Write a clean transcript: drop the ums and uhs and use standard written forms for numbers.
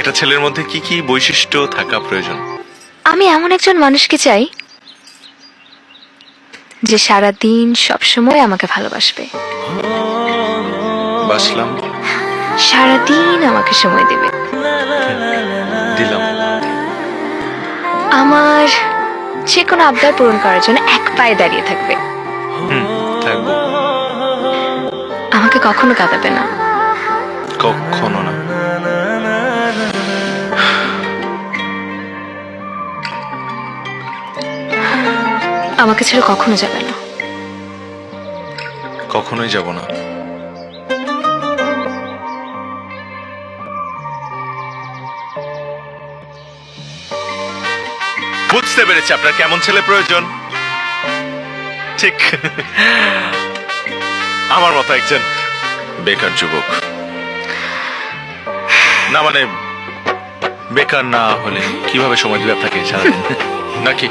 একটা ছেলের মধ্যে কি কি বৈশিষ্ট্য থাকা প্রয়োজন? আমি এমন একজন মানুষকে চাই যে সারাদিন সবসময় আমাকে ভালোবাসবে, বাসলাম, সারাদিন আমাকে সময় দেবে, দিলাম। আমার যে কোনো আবদার পূরণ করার জন্য এক পায়ে দাঁড়িয়ে থাকবে, থাকবো। আমাকে কখনো কাঁদাবে না। কখনো না। আমাকে ছেড়ে কখনো যাবে না। কখনোই যাব না। বুঝতে পেরেছি আপনার কেমন ছেলে প্রয়োজন। ঠিক আমার মতো একজন বেকার যুবক। না মানে বেকার না হলে কিভাবে সময় দিবে আপনাকে সারাদিন নাকি?